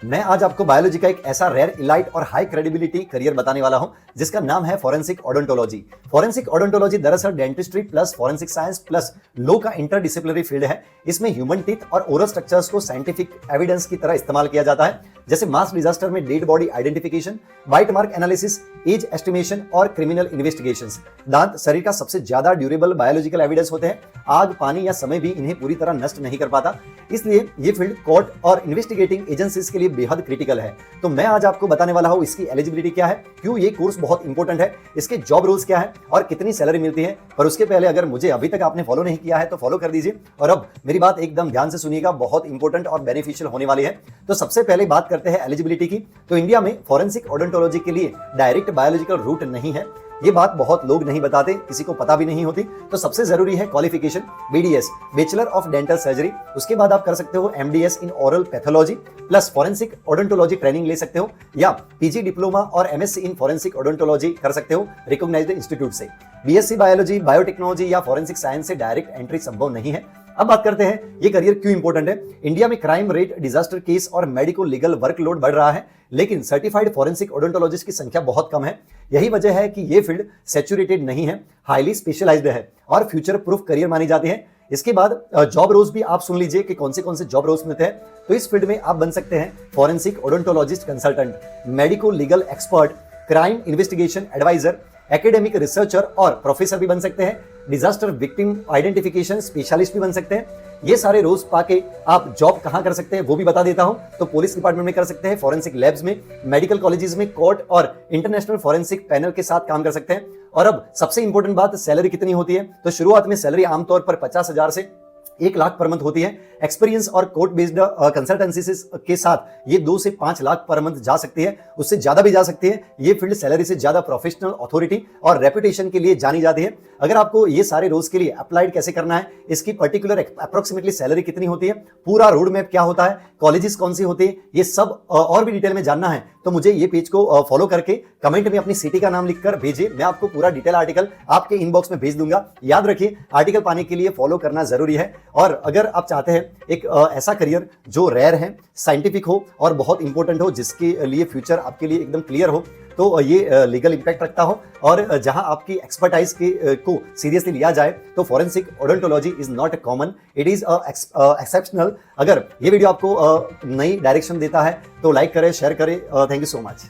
मैं आज आपको बायोलॉजी का एक ऐसा रेयर, इलाइट और हाई क्रेडिबिलिटी करियर बताने वाला हूं जिसका नाम है फॉरेंसिक ओडोंटोलॉजी। फॉरेंसिक ओडोंटोलॉजी दरअसल dentistry plus forensic science plus law का इंटरडिसिप्लिनरी फील्ड है। इसमें ह्यूमन टीथ और ओरल स्ट्रक्चर्स को साइंटिफिक एविडेंस की तरह इस्तेमाल किया जाता है, जैसे मास डिजास्टर में dead body identification, bite mark analysis, age estimation और क्रिमिनल इन्वेस्टिगेशंस। दांत शरीर का सबसे ज्यादा ड्यूरेबल बायोलॉजिकल एविडेंस होते हैं। आग, पानी या समय भी इन्हें पूरी तरह नष्ट नहीं कर पाता, इसलिए ये फील्ड कोर्ट और इन्वेस्टिगेटिंग एजेंसीज के लिए बेहद क्रिटिकल है। तो मैं आज आपको बताने वाला हूं इसकी एलिजिबिलिटी क्या है, क्यों ये कोर्स बहुत इंपॉर्टेंट है, इसके जॉब रोल्स क्या है और कितनी सैलरी मिलती है। पर उसके पहले अगर मुझे अभी तक आपने फॉलो नहीं किया है तो फॉलो कर दीजिए। और अब मेरी बात एकदम ध्यान से सुनिएगा, बहुत इंपॉर्टेंट और बेनिफिशियल होने वाली है। तो सबसे पहले बात करते हैं एलिजिबिलिटी की। तो इंडिया में फॉरेंसिक ओडोंटोलॉजी के लिए डायरेक्ट बायोलॉजिकल रूट नहीं है। ये बात बहुत लोग नहीं बताते, किसी को पता भी नहीं होती। तो सबसे जरूरी है qualification, BDS, bachelor of dental surgery. उसके बाद आप कर सकते हो MDS in oral pathology plus forensic odontology training ले सकते हो, या पीजी डिप्लोमा और एमएससी इन फॉरेंसिक ओडोंटोलॉजी कर सकते हो रिकॉग्नाइज्ड इंस्टीट्यूट से। बीएससी बायोलॉजी, बायोटेक्नोलॉजी या फॉरेंसिक साइंस से डायरेक्ट एंट्री संभव नहीं है। अब बात करते हैं ये करियर क्यों इंपॉर्टेंट है। इंडिया में क्राइम रेट, डिजास्टर केस और मेडिको लीगल वर्कलोड बढ़ रहा है, लेकिन सर्टिफाइड फॉरेंसिक ओडोंटोलॉजिस्ट की संख्या बहुत कम है। यही वजह है कि ये फील्ड सैचुरेटेड नहीं है, हाईली स्पेशलाइज्ड है और फ्यूचर प्रूफ करियर मानी जाती है। इसके बाद जॉब रोल्स भी आप सुन लीजिए कि कौन से जॉब रोल्स मिलते हैं। तो इस फील्ड में आप बन सकते हैं forensic odontologist consultant, medico legal expert, crime investigation adviser, academic researcher और प्रोफेसर भी बन सकते हैं, डिजास्टर विक्टिम आइडेंटिफिकेशन स्पेशलिस्ट भी बन सकते हैं। ये सारे रोल्स पाके आप जॉब कहां कर सकते हैं वो भी बता देता हूं। तो पुलिस डिपार्टमेंट में कर सकते हैं, फॉरेंसिक लैब्स में, मेडिकल कॉलेजेस में, कोर्ट और इंटरनेशनल फॉरेंसिक पैनल के साथ काम कर सकते हैं। और अब सबसे इंपॉर्टेंट बात, सैलरी कितनी होती है। तो शुरुआत में सैलरी आमतौर पर 50,000 से 1 लाख पर मंथ होती है। एक्सपीरियंस और कोर्ट बेस्ड कंसल्टेंसी के साथ ये 2 से 5 लाख पर मंथ जा सकती है, उससे ज्यादा भी जा सकती है। ये फील्ड सैलरी से ज्यादा प्रोफेशनल, अथॉरिटी और रेपुटेशन के लिए जानी जाती है। अगर आपको ये सारे रोल्स के लिए अप्लाइड कैसे करना है, इसकी पर्टिकुलर अप्रोक्सीमेटली सैलरी कितनी होती है, पूरा रोड मैप क्या होता है, कॉलेजेस कौन सी होती है, ये सब और भी डिटेल में जानना है तो मुझे ये पेज को फॉलो करके कमेंट में अपनी सिटी का नाम लिखकर भेजिए। मैं आपको पूरा डिटेल आर्टिकल आपके इनबॉक्स में भेज दूंगा। याद रखिए, आर्टिकल पाने के लिए फॉलो करना जरूरी है। और अगर आप चाहते हैं एक ऐसा करियर जो रेयर है, साइंटिफिक हो और बहुत इंपॉर्टेंट हो, जिसके लिए फ्यूचर आपके लिए एकदम क्लियर हो, तो ये लीगल इंपैक्ट रखता हो और जहां आपकी एक्सपर्टाइज को सीरियसली लिया जाए, तो forensic odontology is not common, it is exceptional. अगर ये वीडियो आपको नई डायरेक्शन देता है तो लाइक करें, शेयर करें। Thank you so much.